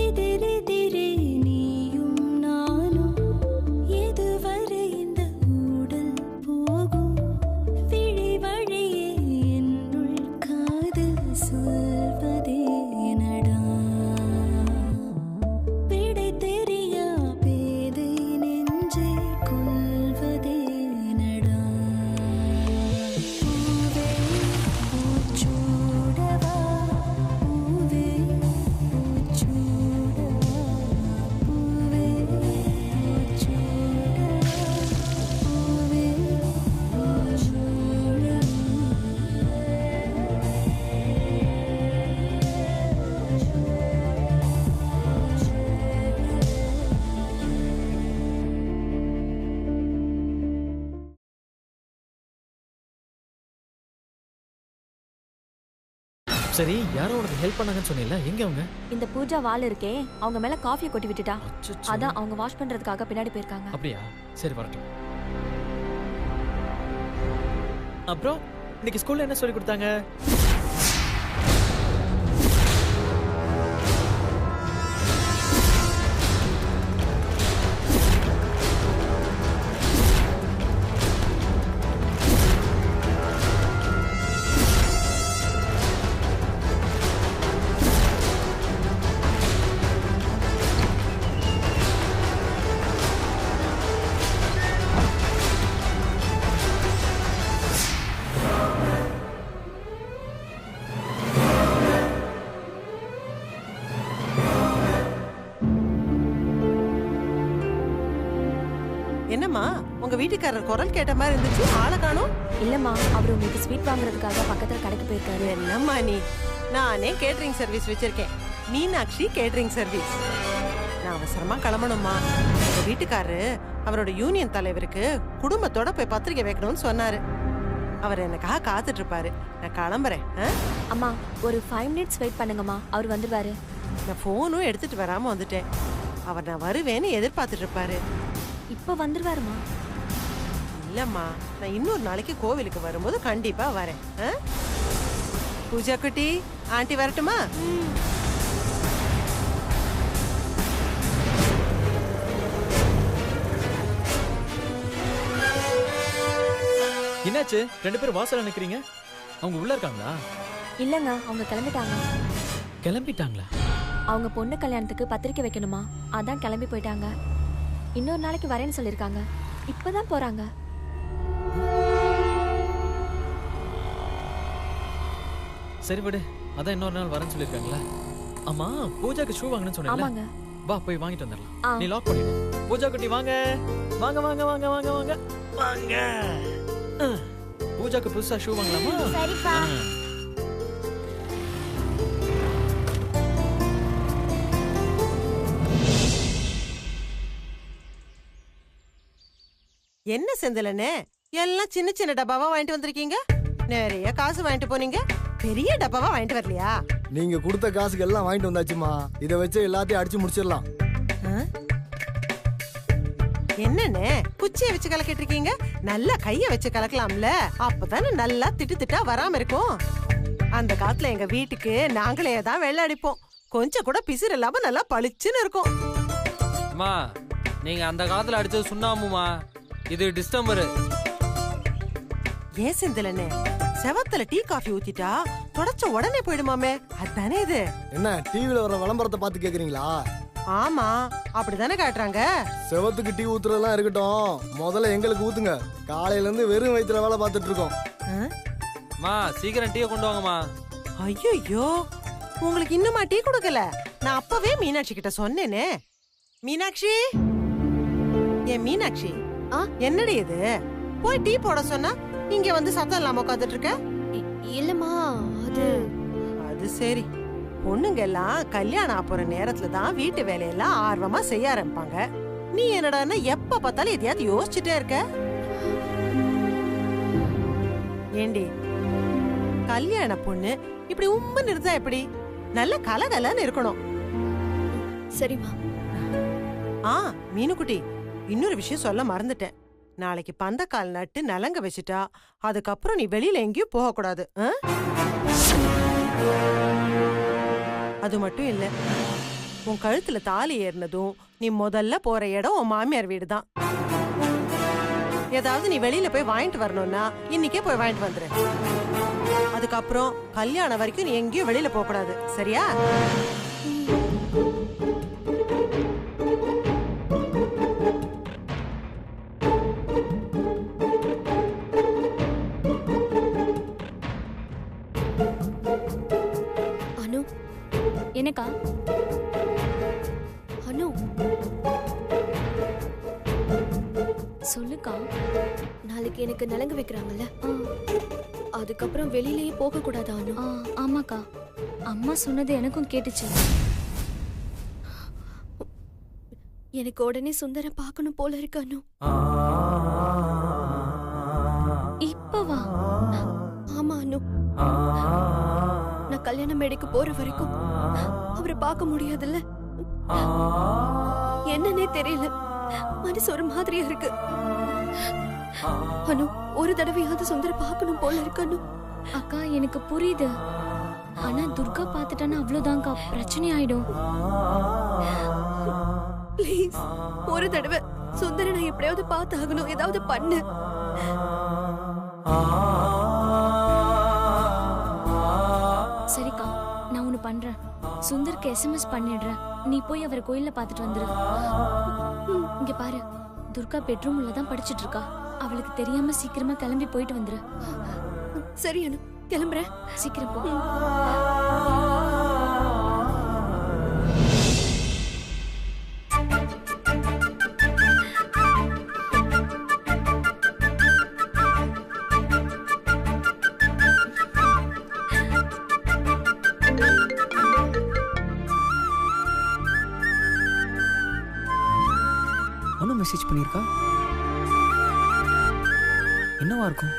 எதிரெதிரே நீயும் நானும் எதுவரை இந்த ஊடல் போகும் விழி வழியே என்னுள் காதல் சொல்வதே நடா விடை தெரியா பேதை நெஞ்சை கொள்வதே நடா பூவே பூச்சூடவா பூவே பூச்சூடவா பூவே பூச்சூடவா பூவே சரி, யாரோ உனக்கு ஹெல்ப் பண்ணாங்கன்னு சொன்னீல, எங்க அவங்க? இந்த பூஜா வாள் இருக்கே, அவங்க மேல காஃபியை கொட்டி விட்டுட்டா. அச்சச்சோ. அதான் அவங்க வாஷ் பண்றதுக்காக பின்னாடி போயிருக்காங்க. அப்படியா? சரி, வரட்டும். அப்புறம் இன்னைக்கு ஸ்கூல்ல என்ன சொல்லி கொடுத்தாங்க? என்னம்மா உங்க வீட்டுக்காரர் குரல் கேட்ட மாதிரி இருந்துச்சு, ஆளை காணோம்? இல்லம்மா, அவர் உங்களுக்கு ஸ்வீட் வாங்குறதுக்காக பக்கத்துல கடைக்கு போயிருக்காரு. என்னம்மா நீ? நானே கேட்டரிங் சர்வீஸ் வச்சிருக்கேன், மீனாட்சி கேட்டரிங் சர்வீஸ். நான் அவசரமா கிளம்பணும்மா. உங்க வீட்டுக்காரரு அவரோட யூனியன் தலைவருக்கு குடும்பத்தோட போய் பத்திரிக்கை வைக்கணும்னு சொன்னாரு. அவர் எனக்காக காத்துட்டு இருப்பாரு. நான் கிளம்புறேன். அம்மா, ஒரு 5 minutes வெயிட் பண்ணுங்கம்மா, அவர் வந்துருவாரு. நான் போனும் எடுத்துட்டு வராம வந்துட்டேன். அவர் நான் வருவேன்னு எதிர்பார்த்துட்டு இருப்பாரு. இப்ப வந்துருவாருமா. இல்லம்மா, நான் இன்னொரு நாளைக்கு கோவிலுக்கு வரும்போது கண்டிப்பா வரேன். பூஜா குட்டி, ஆண்டி வரட்டுமா? என்னாச்சு? 2 பேரும் வாசல்ல நிக்கிறீங்க. அவங்க உள்ள இருக்காங்களா? இல்லங்க, அவங்க கிளம்பிட்டாங்க. கிளம்பிட்டாங்களா? அவங்க பொண்ணு கல்யாணத்துக்கு பத்திரிக்கை வைக்கணுமா, அதான் கிளம்பி போயிட்டாங்க. இன்னொரு நாளைக்கு வரேன்னு சொல்லிருக்காங்க. இப்பதான் போறாங்க. சரி விடு, அதான் இன்னொரு நாள் வரேன்னு சொல்லிருக்காங்களா? ஆமா, பூஜாக்கு ஷூ வாங்கணும்னு சொன்னீங்க. ஆமாங்க. வா போய் வாங்கிட்டு வந்துடலாம். நீ லாக் பண்ணிடு. பூஜா குட்டி வாங்க வாங்க வாங்க வாங்க வாங்க வாங்க வாங்க. பூஜாக்கு புதுசா ஷூ வாங்கலாமா? சரிப்பா. என்ன செந்திலனே, எல்லாம் சின்ன சின்ன டப்பாவா வாங்கிட்டு வந்திருக்கீங்க. நிறைய காசு வாங்கிட்டு போனீங்க, பெரிய டப்பாவா வாங்கிட்டு வரலையா? நீங்க கொடுத்த காசுக்கு எல்லாம் வாங்கிட்டு வந்தாச்சுமா. இதை வச்சு எல்லாத்தையும் அடிச்சு முடிச்சிடலாம். என்னன்னு குச்சியை வச்சு கலக்கிட்டு இருக்கீங்க? நல்லா கைய வச்சு கலக்கலாம்ல, அப்பதானே நல்லா திட்டு திட்டா வராம இருக்கும். அந்த காலத்துல எங்க வீட்டுக்கு நாங்களே தான் வெள்ளை அடிப்போம். கொஞ்சம் கூட பிசிறு இல்லாம நல்லா பளிச்சுன்னு இருக்கும். அம்மா, நீங்க அந்த காலத்துல அடிச்சது சுண்ணாமுமா, இது டிஸ்டம்பர். ஏன் செந்திலனே, செவத்துல டீ காஃபி ஊத்திட்டா தொடச்ச உடனே போயிடுமாமே, அதானே இது? என்ன டிவில வர விளம்பரத்தை பார்த்து கேக்குறீங்களா? ஆமா, அப்படிதானே காட்டுறாங்க. செவத்துக்கு டீ ஊத்துறதெல்லாம் இருக்கட்டும், முதல்ல எங்களுக்கு ஊத்துங்க. காலையில இருந்து வெறும் வயிற்றுல வேலை பார்த்துட்டு இருக்கோம். மா, சீக்கிரம் டீயை கொண்டு வாங்கம்மா. ஐயோ, உங்களுக்கு இன்னுமா டீ கொடுக்கல? நான் அப்பவே மீனாட்சி கிட்ட சொன்னேனே. மீனாட்சி, ஏன் மீனாட்சி, என்னடி இது? போய் டீ போட சொன்னா இங்க வந்து சத்தம் இல்லாம உட்காந்துட்டு இருக்க. இல்லம்மா, அது சரி. பொண்ணுங்க எல்லாம் கல்யாணம் ஆப்புற நேரத்துல தான் வீட்டு வேலையெல்லாம் ஆர்வமா செய்ய ஆரம்பிப்பாங்க. நீ என்னடான்னா எப்ப பார்த்தாலும் எதையாவது யோசிச்சுட்டே இருக்க. ஏண்டி, கல்யாண பொண்ணு இப்படி உம்முன்னு இருந்தா எப்படி? நல்ல கலகலன்னு இருக்கணும். சரிம்மா. மீனுக்குட்டி, இன்னொரு விஷயம் சொல்ல மறந்துட்டேன். நாளைக்கு பந்தக்கால் நட்டு நலங்க வச்சுட்டா அதுக்கப்புறம் நீ வெளியில எங்கேயும் போக கூடாது. அது மட்டும் இல்ல, உன் கழுத்துல தாலி ஏறினதும் நீ முதல்ல போற இடம் உன் மாமியார் வீடு தான். ஏதாவது நீ வெளியில போய் வாங்கிட்டு வரணும்னா இன்னைக்கே போய் வாங்கிட்டு வந்துரு. அதுக்கப்புறம் கல்யாணம் வரைக்கும் நீ எங்கேயும் வெளியில போக கூடாது, சரியா? அனு, என்னக்கா? அனு, சொல்லுக்கா. நாளைக்கு எனக்கு நலங்கு வைக்கிறாங்கல்ல, அதுக்கப்புறம் வெளியிலேயே போக கூடாதா அனு? ஆமாக்கா, அம்மா சொன்னது எனக்கும் கேட்டுச்சு. எனக்கு உடனே சுந்தர பார்க்கணும் போல இருக்கு அனு. இப்பவா? ஆமா அனு, நான் கல்யாண மேடைக்கு போற வரைக்கும் அவரை பார்க்க முடியாதுல்ல. என்னன்னே தெரியல, மனசு ஒரு மாதிரியா இருக்கு அனு. ஒரு தடவையாவது சுந்தர பார்க்கணும் போல இருக்கு அனு. அக்கா எனக்கு புரியுது, ஆனா துர்கா பார்த்துட்டானா அவ்வளவுதான்க்கா, பிரச்சனை ஆயிடும். ப்ளீஸ், ஒரு தடவை சுந்தர நான் எப்படியாவது பார்த்து ஆகணும், ஏதாவது பண்ணு. சரிக்கா, நான் ஒண்ணு பண்றேன். சுந்தருக்கு SMS பண்ணிடுறேன், நீ போய் அவரை கோயில்ல பார்த்துட்டு வந்துரு. இங்க பாரு, துர்கா பெட்ரூம்ல தான் படிச்சிட்டு இருக்கா. அவளுக்கு தெரியாம சீக்கிரமா கிளம்பி போயிட்டு வந்துரு. சரி அனு, கிளம்புறேன், சீக்கிரம் போ. அனு மெசேஜ் பண்ணியிருக்கா? என்னவா இருக்கும்?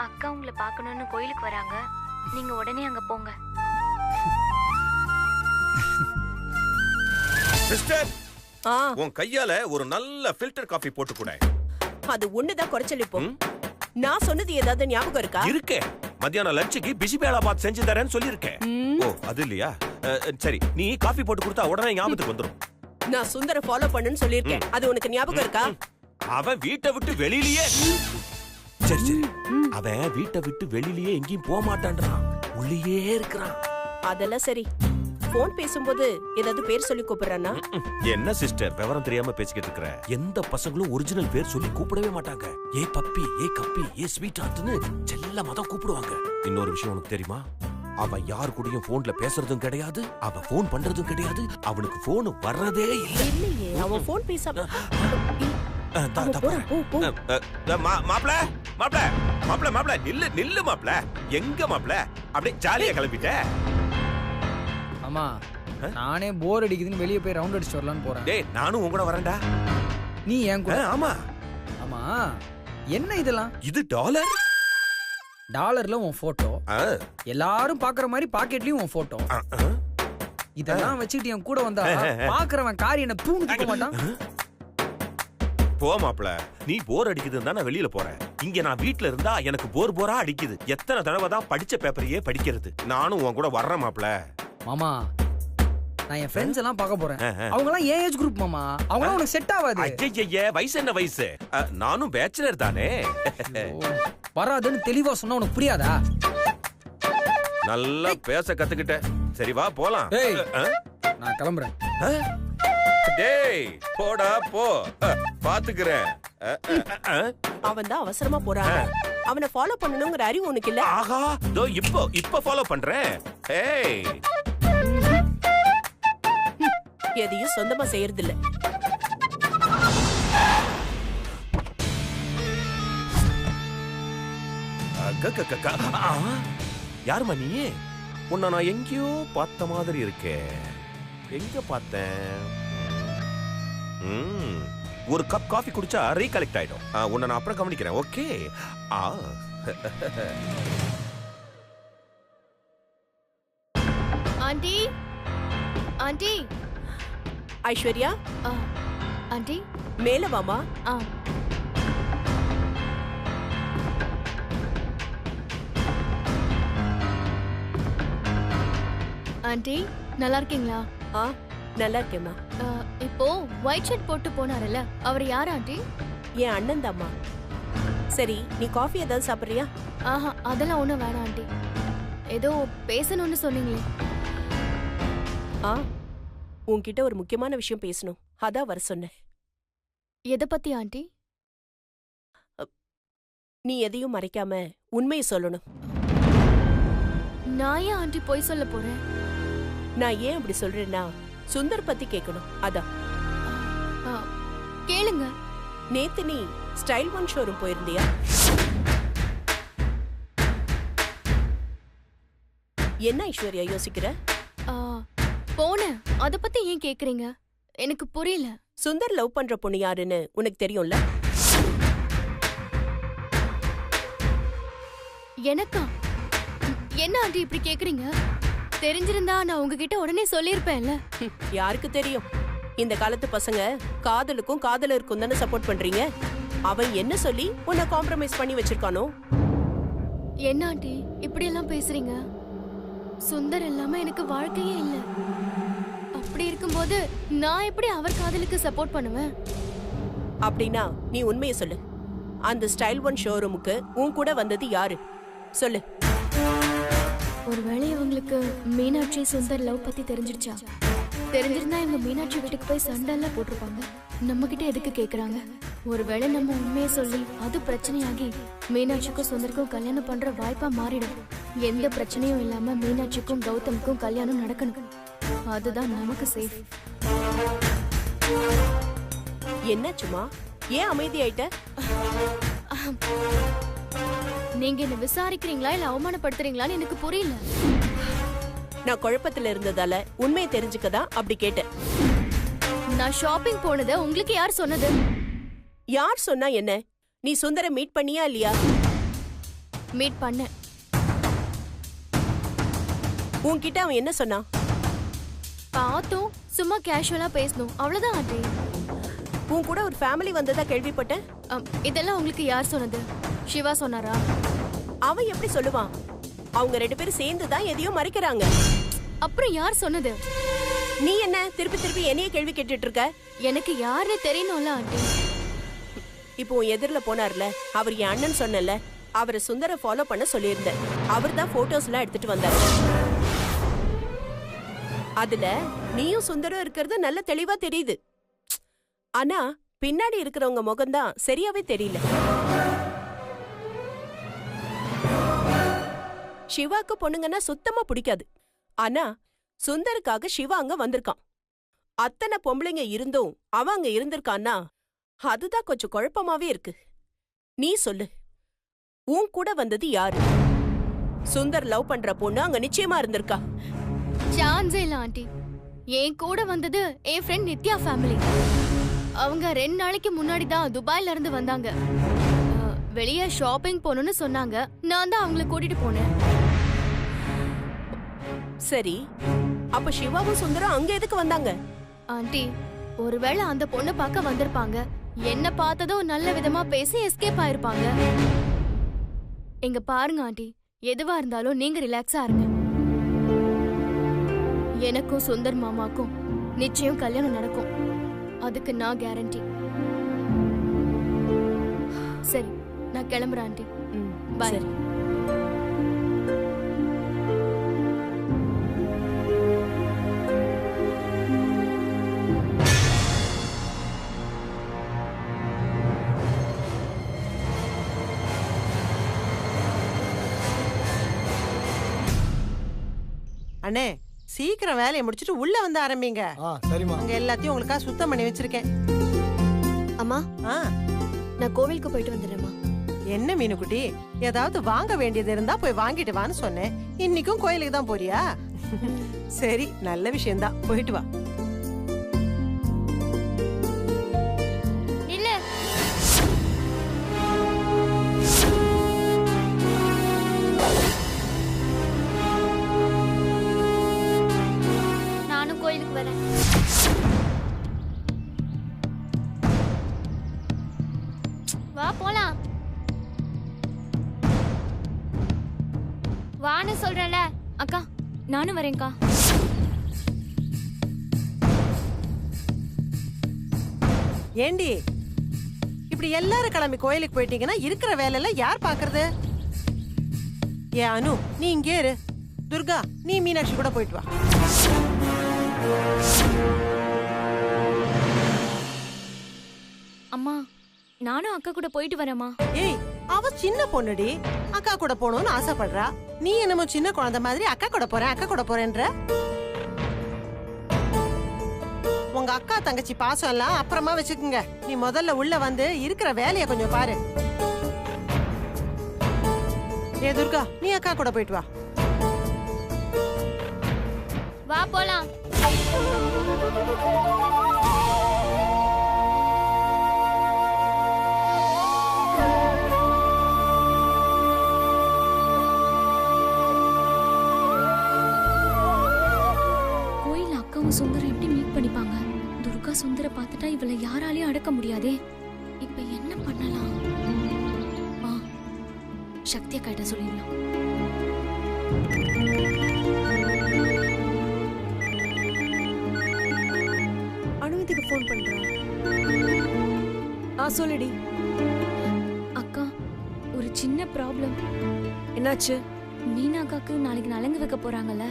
அக்கா உங்களை பார்க்கணும்னு கோயிலுக்கு வராங்க, நீங்க உடனே அங்க போங்க. சிஸ்டர், உன் கையால ஒரு நல்ல ஃபில்டர் காஃபி போட்டு கூட. அது ஒண்ணுதான் குறைச்சல். இப்போ நான் சொன்னது ஏதாவது ஞாபகம் இருக்கா? இருக்கே, மத்தியானம் லஞ்சுக்கு பிசிபேலாபாத் செஞ்சு தரேன்னு சொல்லியிருக்கேன். ஓ, அது இல்லையா? சரி, நீ காஃபி போட்டு கொடுத்தா உடனே ஞாபகத்துக்கு வந்துடும். நான் சுந்தர ஃபாலோ பண்ணுன்னு சொல்லியிருக்கேன், அது உனக்கு ஞாபகம் இருக்கா? அவன் வீட்டை விட்டு வெளியிலேயே சரி சரி அவன் வீட்டை விட்டு வெளியிலேயே எங்கேயும் போக மாட்டான்றான், உள்ளேயே இருக்கிறான். அதெல்லாம் சரி, போன் பேசும்போது ஏதாவது பேர் சொல்லி கூப்பிடுறானா? என்ன சிஸ்டர், விவரம் தெரியாம பேசிக்கிட்டு இருக்கிற? எந்த பசங்களும் ஒரிஜினல் பேர் சொல்லி கூப்பிடவே மாட்டாங்க. ஏ பப்பி, ஏ கப்பி, ஏ ஸ்வீட் ஹார்ட்னு செல்லமா தான் கூப்பிடுவாங்க. இன்னொரு விஷயம் உனக்கு தெரியுமா? அவன் யார் கூடயும் போன்ல பேசுறதும் கிடையாது, அவன் போன் பண்றதும் கிடையாது, அவனுக்கு போன் வர்றதே இல்லை. இல்லையே, அவன் போன் பேசாம. மாப்ள மாப்ள மாப்ள மாப்ள நில்லு நில்லு மாப்ள. எங்க மாப்ள? அப்படியே ஜாலியா கிளம்பிட்ட? ஆமா, நானே போர் அடிக்குதுன்னு வெளியே போய் ரவுண்ட் அடிச்சு வரலான்னு போறேன். டேய், நானும் உங்க கூட வரேன்டா. நீ ஏன் கூட? ஆமா ஆமா, என்ன இதெல்லாம்? இது டாலர். டாலர்ல உன் போட்டோ, எல்லாரும் பாக்குற மாதிரி பாக்கெட்லயும் உன் போட்டோ. இதெல்லாம் வச்சுக்கிட்டு என் கூட வந்தா பாக்குறவன் காரி என்ன தூணு தூக்க மாட்டான். போ மாப்ள, நீ போர் அடிக்குதுன்னு தான் நான் வெளியில போறேன். இங்க நான் வீட்ல இருந்தா எனக்கு போரா அடிக்குது. எத்தனை தடவை தான் படிச்ச பேப்பரையே படிக்கிறது. நானும் உன் கூட வர்றேன் மாப்ள. மாமா, நான் என் ஃப்ரெண்ட்ஸ் எல்லாம் பார்க்க போறேன். அவங்க எல்லாம் ஏன் ஏஜ் குரூப் மாமா, அவங்க எல்லாம் உனக்கு செட் ஆகாது. ஐயய்ய, வயசு என்ன வயசு? நானும் பேச்சுலர் தானே. வராதுன்னு தெளிவா சொன்னா உனக்கு புரியாதா? நல்லா பேச கத்துக்கிட்ட. சரி வா போலாம். நான் கிளம்புறேன். டேய் போடா போ, பாத்துக்கிறேன். அவன் தான் அவசரமா போறான், அவனை ஃபாலோ பண்ணணுங்கிற அறிவு உனக்கு இல்ல? ஆஹா, தோ இப்ப ஃபாலோ பண்றேன். ஏய், எதையும் சொந்தமா செய்யறது இல்ல. யாருமா நீ? உன்னை நான் எங்கேயோ பார்த்த மாதிரி இருக்கே. எங்க பார்த்தேன்? ஒரு கப் காஃபி குடிச்சா ரீகலெக்ட் ஆயிடும். உன்னை நான் அப்புறம் கவனிக்கிறேன். Okay. Aunty, aunty. Aishwarya, aunty மேல வாமா. ஆண்டி நல்லா இருக்கீங்களா? ஆ நல்லா இருக்கேம்மா. இப்போ ஒயிட் ஷர்ட் போட்டு போனாருல்ல, அவர் யார் ஆண்டி? என் அண்ணன் தாம்மா. சரி, நீ காஃபி ஏதாவது சாப்பிட்றியா? ஆஹா, அதெல்லாம் ஒன்றும் வேணாம் ஆண்டி. ஏதோ பேசணும்னு சொன்னீங்களே. ஆ, உன்கிட்ட ஒரு முக்கியமான விஷயம் பேசணும், அதான் வர சொன்னேன். எதை பத்தி ஆண்டி? நீ எதையும் மறைக்காம உண்மையை சொல்லணும். நான் ஏன் ஆண்டி பொய் சொல்ல போறேன்? நான் ஏன் அப்படி சொல்றேன்னா, சுந்தர் பத்தி கேட்கணும், அதான். ஆ, கேளுங்க. நேத்து நீ ஸ்டைல் ஒன் ஷோரூம் போயிருந்தியா? என்ன ஐஸ்வர்யா யோசிக்கிற? போனேன். அத பத்தி ஏன் கேக்குறீங்க? எனக்கு புரியல. சுந்தர் லவ் பண்ற பொண்ணு யாருன்னு உனக்கு தெரியும்ல? எனக்கா? என்ன ஆண்டி இப்படி கேக்குறீங்க? தெரிஞ்சிருந்தா நான் உங்ககிட்ட உடனே சொல்லிருப்பேன்ல. யாருக்கு தெரியும்? இந்த காலத்து பசங்க காதலுக்கும் காதலருக்கும் தானே சப்போர்ட் பண்றீங்க. அவன் என்ன சொல்லி உன்னை காம்ப்ரமைஸ் பண்ணி வச்சிருக்கானோ? என்ன ஆண்டி இப்படி எல்லாம் பேசுறீங்க? சுந்தர் இல்லாம எனக்கு வாழ்க்கையே இல்ல. அப்படி இருக்கும்போது நான் எப்படி அவர் காதலுக்கு சப்போர்ட் பண்ணுவேன்? அப்படின்னா நீ உண்மையை சொல்லு. அந்த ஸ்டைல் ஒன் ஷோரூமுக்கு உன் கூட வந்தது யாரு? சொல்லு. ஒருவேளை இவங்களுக்கு மீனாட்சி சுந்தர் லவ் பத்தி தெரிஞ்சிருச்சா? தெரிஞ்சிருந்தா இவங்க மீனாட்சி வீட்டுக்கு போய் சண்டை எல்லாம் போட்டிருப்பாங்க. நம்ம கிட்ட எதுக்கு கேக்குறாங்க? ஒருவேளை நம்ம உண்மையை சொல்லி அது பிரச்சனையாகி மீனாட்சிக்கும் சுந்தருக்கும் கல்யாணம் பண்ற வாய்ப்பா மாறிடும். எந்த பிரச்சனையும் இல்லாம மீனாட்சிக்கும் கௌதமுக்கும் கல்யாணம் நடக்கணும். அதுதான் நமக்கு சேஃப். என்னாச்சுமா? ஏன் அமைதியாயிட்ட? நீங்க என்ன விசாரிக்கிறீங்களா இல்ல அவமானப்படுத்துறீங்களான்னு எனக்கு புரியல. நான் குழப்பத்துல இருந்ததால உண்மையை தெரிஞ்சுக்கதான் அப்படி கேட்டேன். நான் ஷாப்பிங் போனதை உங்களுக்கு யார் சொன்னது? யார் சொன்னா என்ன? நீ சுந்தரை மீட் பண்ணியா இல்லையா? மீட் பண்ணேன். உன்கிட்ட அவன் என்ன சொன்னான்? பார்த்தோம், சும்மா கேஷுவலா பேசணும், அவ்வளவுதான் ஆண்டி. உன் கூட ஒரு ஃபேமிலி வந்ததா கேள்விப்பட்டேன். இதெல்லாம் உங்களுக்கு யார் சொன்னது? சிவா சொன்னாரா? அவன் எப்படி சொல்லுவான்? அவங்க 2 பேரும் சேர்ந்து தான் எதையோ மறைக்கிறாங்க. அப்புறம் யார் சொன்னது? நீ என்ன திருப்பி திருப்பி என்னைய கேள்வி கேட்டுட்டு இருக்க? எனக்கு யாருன்னு தெரியணும்ல ஆண்டி. இப்போ உன் எதிரில போனார்ல, அவர் என் அண்ணன் சொன்னல, அவரை சுந்தர ஃபாலோ பண்ண சொல்லியிருந்தேன். அவர் தான் போட்டோஸ் எல்லாம் எடுத்துட்டு வந்தார். அதுல நீயும் சுந்தரம் இருக்கிறது நல்ல தெளிவா தெரியுது. ஆனா பின்னாடி இருக்கிறவங்க முகம்தான் சரியாவே தெரியல. சிவாக்கு பொண்ணுங்கன்னா சுத்தமா பிடிக்காது. ஆனா சுந்தருக்காக சிவா அங்க வந்திருக்கான். அத்தனை பொம்பளைங்க இருந்தும் அவன் அங்க இருந்திருக்கான்னா அதுதான் கொஞ்சம் குழப்பமாவே இருக்கு. நீ சொல்லு, உன் கூட வந்தது யாரு? சுந்தர் லவ் பண்ற பொண்ணு அங்க நிச்சயமா இருந்திருக்கா? சான்ஸே இல்ல ஆண்டி. என் கூட வந்தது என் ஃப்ரெண்ட் நித்யா ஃபேமிலி. அவங்க 2 நாளைக்கு முன்னாடி தான் துபாயில இருந்து வந்தாங்க. வெளியே ஷாப்பிங் போகணும்னு சொன்னாங்க. நான் தான் அவங்கள கூட்டிட்டு போனேன். சரி, அப்ப சிவாவும் சுந்தரம் அங்க எதுக்கு வந்தாங்க? ஆண்டி, ஒருவேளை அந்த பொண்ணை பார்க்க வந்திருப்பாங்க. என்ன பார்த்ததும் நல்ல விதமா பேசி எஸ்கேப் ஆயிருப்பாங்க. எங்க பாருங்க ஆண்டி, எதுவா இருந்தாலும் நீங்க ரிலாக்ஸா இருங்க. எனக்கும் சுந்தர் மாமாக்கும் நிச்சயம் கல்யாணம் நடக்கும். அதுக்கு நான் கேரண்டி. சரி, நான் கிளம்புறேன் ஆண்டி. பை. சரி. அண்ணே, சீக்கிரம் வேலையை முடிச்சிட்டு உள்ள வந்து ஆரம்பிங்க. சரிம்மா. அங்க எல்லாத்தையும் உங்களுக்காக சுத்தம் பண்ணி வச்சிருக்கேன். அம்மா, நான் கோவிலுக்கு போயிட்டு வந்துடுறேம்மா. என்ன மீனுக்குட்டி, ஏதாவது வாங்க வேண்டியது இருந்தா போய் வாங்கிட்டு வான்னு சொன்னேன். இன்னைக்கும் கோயிலுக்கு தான் போறியா? சரி, நல்ல விஷயம்தான், போயிட்டு வா. இல்ல, நானும் கோயிலுக்கு வரேன். வா போலாம். வான்னு சொல்றல. அக்கா, நானும் வரேன்க்கா. ஏண்டி இப்படி எல்லாரும் கிளம்பி கோயிலுக்கு போயிட்டீங்கன்னா இருக்கிற வேலையெல்லாம் யார் பாக்குறது? ஏ அனு, நீ இங்கே இரு. துர்கா, நீ மீனாட்சி கூட போயிட்டு வா. அம்மா நானும் அக்கா கூட போயிட்டு வரேம்மா. ஏய், அவ சின்ன பொண்ணுடி, அக்கா கூட போகணும்னு ஆசைப்படுறா. நீ என்னமோ சின்ன குழந்தை மாதிரி அக்கா கூட போறேன்ற. உங்க அக்கா தங்கச்சி பாசம் எல்லாம் அப்புறமா வச்சுக்குங்க. நீ முதல்ல உள்ள வந்து இருக்கிற வேலைய கொஞ்சம் பாரு. ஏ துர்கா, நீ அக்கா கூட போயிட்டு வா. வா போலாம். கோயில் அக்காவும் சுந்தரம் எப்படி மீட் பண்ணிப்பாங்க? துர்கா சுந்தர பார்த்துட்டா இவளை யாராலையும் அடக்க முடியாதே. இப்ப என்ன பண்ணலாம்? சக்தி அக்காட்ட சொல்லிடலாம். அனுமதிக்கு ஃபோன் பண்றேன். சொல்லுடி. அக்கா, ஒரு சின்ன ப்ராப்ளம். என்னாச்சு? மீனா அக்காக்கு நாளைக்கு நலங்கு வைக்க போறாங்கல்ல,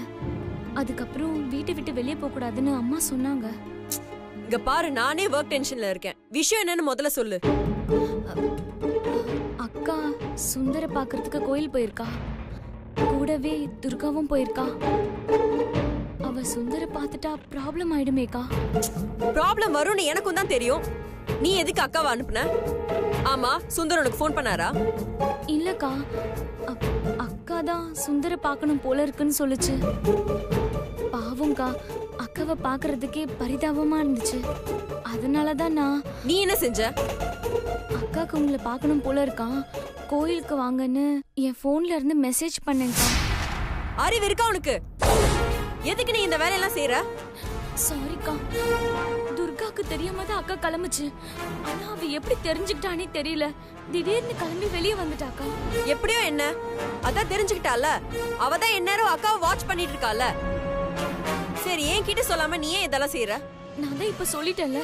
அதுக்கப்புறம் வீட்டை விட்டு வெளியே போக கூடாதுன்னு அம்மா சொன்னாங்க. இங்க பாரு, நானே ஒர்க் டென்ஷன்ல இருக்கேன். விஷயம் என்னன்னு முதல்ல சொல்லு. அக்கா சுந்தர பாக்குறதுக்கு கோயில் போயிருக்கா. கூடவே துர்காவும் போயிருக்கா. அவ சுந்தர பார்த்துட்டா ப்ராப்ளம் ஆயிடுமேக்கா. ப்ராப்ளம் வரும்னு எனக்கும் தான் தெரியும். நீ எதுக்கு அக்காவை அனுப்புன? ஆமா, சுந்தர் உனக்கு ஃபோன் பண்ணாரா? இல்லக்கா, அக்கா தான் சுந்தர பார்க்கணும் போல இருக்குன்னு சொல்லுச்சு. பாவம்க்கா, அக்காவை பாக்குறதுக்கே பரிதாபமா இருந்துச்சு. அதனாலதான் நான். நீ என்ன செஞ்ச? அக்காக்கு உங்களை பார்க்கணும் போல இருக்கான், கோயிலுக்கு வாங்கன்னு என் போன்ல இருந்து மெசேஜ் பண்ணேன்க்கா. அறிவு இருக்கா உனக்கு? எதுக்கு நீ இந்த வேலையெல்லாம் செய்யற? சாரிக்கா, துர்காக்கு தெரியாம தான் அக்கா கிளம்புச்சு. ஆனா அவ எப்படி தெரிஞ்சுக்கிட்டானே தெரியல. திடீர்னு கிளம்பி வெளியே வந்துட்டாக்கா. எப்படியோ என்ன, அதான் தெரிஞ்சுக்கிட்டால. அவதான் எந்நேரம் அக்காவை வாட்ச் பண்ணிட்டு இருக்கால. சரி, ஏன் கிட்ட சொல்லாம நீ ஏன் இதெல்லாம் செய்யற? நான் தான் இப்ப சொல்லிட்டேன்ல.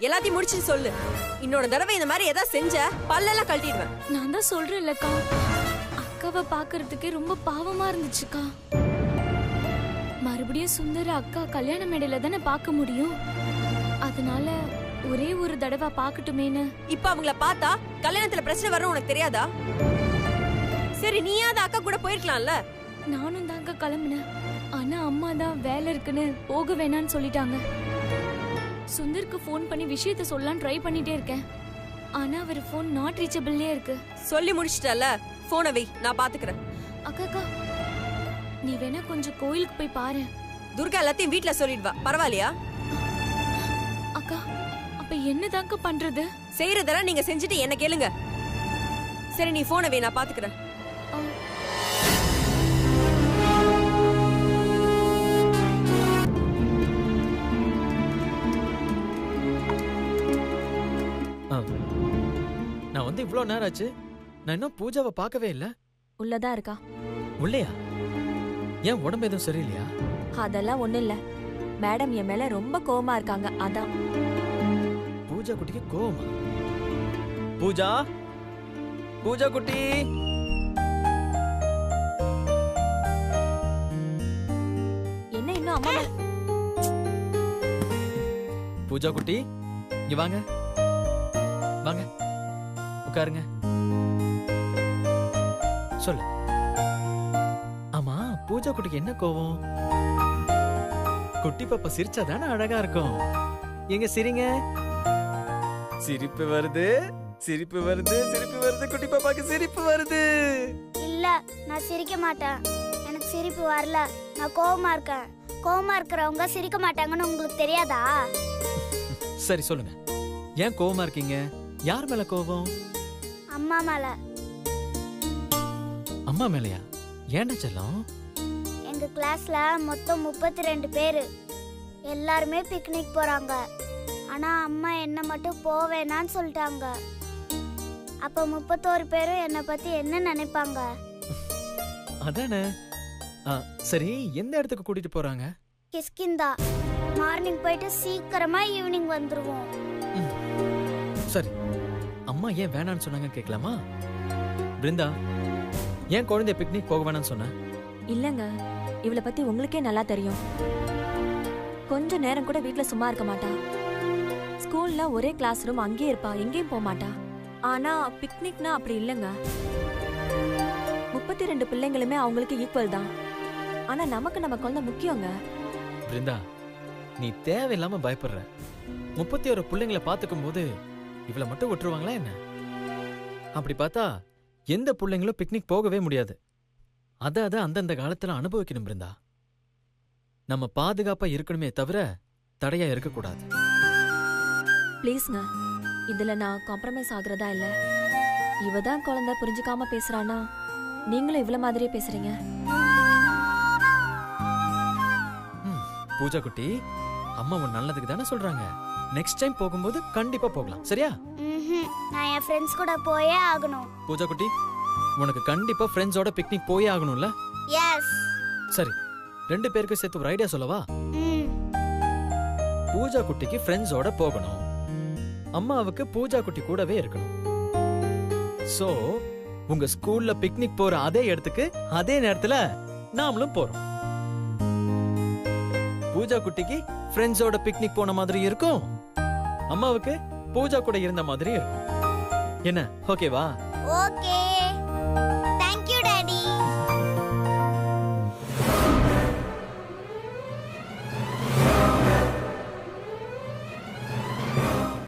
எல்லாத்தையும் முடிச்சு சொல்லு. இன்னொரு தடவை இந்த மாதிரி ஏதாவது செஞ்ச பல்லெல்லாம் கழட்டிடுவேன். நான் தான் சொல்றேன்லக்கா, அக்காவை பாக்குறதுக்கே ரொம்ப பாவமா இருந்துச்சுக்கா. மறுபடியும் சுந்தர அக்கா கல்யாண மேடையில தானே பார்க்க முடியும். அதனால ஒரே ஒரு தடவை பாக்கட்டுமேனு. இப்ப அவங்கள பார்த்தா கல்யாணத்துல பிரச்சனை வரும் உனக்கு தெரியாதா? சரி, நீயாவது அக்கா கூட போயிருக்கலாம்ல. நானும் தாங்க கிளம்புனேன். ஆனா அம்மா தான் வேலை இருக்குன்னு போக வேணான்னு சொல்லிட்டாங்க. சுந்தருக்கு ஃபோன் பண்ணி விஷயத்த சொல்லலாம் ட்ரை பண்ணிட்டே இருக்கேன். ஆனா அவர் ஃபோன் நாட் ரீச்சபிள்லயே இருக்கு. சொல்லி முடிச்சிட்டல, போனை வை, நான் பாத்துக்கிறேன். அக்கா, நீ வேணா கொஞ்சம் கோயிலுக்கு போய் பாரு. துர்கா எல்லாத்தையும் வீட்ல சொல்லிடுவா, பரவாயில்லையா? அக்கா, அப்ப என்னதாங்க பண்றது? செய்யறதெல்லாம் நீங்க செஞ்சுட்டு என்ன கேளுங்க. சரி, நீ போனை வை, நான் பாத்துக்கிறேன். நான் வந்து இவ்வளவு நேரம் ஆச்சு, நான் இன்னும் பூஜாவை பார்க்கவே இல்ல. உள்ளதா இருக்கா. உள்ளையா? ஏன் உடம்பு எதுவும் சரியில்லையா? அதெல்லாம் ஒண்ணும் இல்ல. மேடம் என் மேல ரொம்ப கோவமா இருக்காங்க, அதான். பூஜா குட்டிக்கு கோவமா? பூஜா, பூஜா குட்டி, என்ன இன்னும் அம்மா பூஜா குட்டி, இங்க வாங்க வாங்க, உட்காருங்க. சொல்லு. ஆமா, பூஜா குட்டிக்கு என்ன கோவம்? குட்டி பாப்பா சிரிச்சாதானே அழகா இருக்கும். எங்க சிரிங்க. சிரிப்பு வருது, சிரிப்பு வருது, சிரிப்பு வருது. குட்டி பாப்பாக்கு சிரிப்பு வருது. இல்ல, நான் சிரிக்க மாட்டேன். எனக்கு சிரிப்பு வரல. நான் கோவமா இருக்கேன். கோவமா இருக்கிறவங்க சிரிக்க மாட்டாங்கன்னு உங்களுக்கு தெரியாதா? சரி சொல்லுங்க, ஏன் கோவமா இருக்கீங்க? யார் மேல கோவம்? அம்மா மேல. அம்மா மேலயா? ஏன்டா செல்லம்? எங்க கிளாஸ்ல மொத்தம் 32 பேரு. எல்லாருமே பிக்னிக் போறாங்க. ஆனா அம்மா என்ன மட்டும் போவேனான்னு சொல்லிட்டாங்க. அப்ப 31 பேரும் என்ன பத்தி என்ன நினைப்பாங்க? அதானே. சரி, எந்த இடத்துக்கு கூட்டிட்டு போறாங்க? கிஷ்கிந்தா. மார்னிங் போயிட்டு சீக்கிரமா ஈவினிங் வந்துருவோம். சரி, அம்மா ஏன் வேணான்னு சொன்னாங்க கேட்கலாமா? பிருந்தா, ஏன் குழந்தைய பிக்னிக் போக வேணாம்னு சொன்ன? இல்லங்க, இவளை பத்தி உங்களுக்கே நல்லா தெரியும். கொஞ்ச நேரம் கூட வீட்ல சும்மா இருக்க மாட்டா. ஸ்கூல்ல ஒரே கிளாஸ் ரூம், அங்கேயே இருப்பா, எங்கேயும் போக மாட்டா. ஆனா பிக்னிக்னா அப்படி இல்லங்க. 32 பிள்ளைங்களுமே அவங்களுக்கு ஈக்குவல் தான். ஆனா நமக்கு நம்ம குழந்தை முக்கியங்க. பிருந்தா, நீ தேவையில்லாம பயப்படுற. 31 பிள்ளைங்களை பாத்துக்கும் போது இவளை மட்டும் விட்டுருவாங்களா என்ன? அப்படி பார்த்தா எந்த பிள்ளைங்களும் பிக்னிக் போகவே முடியாது. அத அந்தந்த காலத்துல அனுபவிக்கணும் பிருந்தா. நம்ம பாதுகாப்பா இருக்கணுமே தவிர தடையா இருக்கக்கூடாது. ப்ளீஸ்ங்க, இதுல நான் காம்ப்ரமைஸ் ஆகுறதா இல்ல. இவ தான் குழந்தை புரிஞ்சுக்காம பேசுறானா, நீங்களும் இவ்வளவு மாதிரியே பேசுறீங்க. பூஜா குட்டி, அம்மா உன் நல்லதுக்கு தானே சொல்றாங்க. நெக்ஸ்ட் டைம் போகும்போது கண்டிப்பா போகலாம், சரியா? நான் என் ஃப்ரெண்ட்ஸ் கூட போயே ஆகணும். பூஜா குட்டி, உனக்கு கண்டிப்பா ஃப்ரெண்ட்ஸோட பிக்னிக் போயே ஆகணும்ல? எஸ். சரி, 2 பேருக்கு சேர்த்து ஒரு ஐடியா சொல்லவா? பூஜா குட்டிக்கு ஃப்ரெண்ட்ஸோட போகணும், அம்மாவுக்கு பூஜா குட்டி கூடவே இருக்கணும். சோ உங்க ஸ்கூல்ல பிக்னிக் போற அதே இடத்துக்கு அதே நேரத்துல நாமளும் போறோம். பூஜா குட்டிக்கு ஃப்ரெண்ட்ஸோட பிக்னிக் போன மாதிரி இருக்கும், அம்மாவுக்கு பூஜா கூட இருந்த மாதிரி இருக்கும். என்ன, ஓகேவா? ஓகே.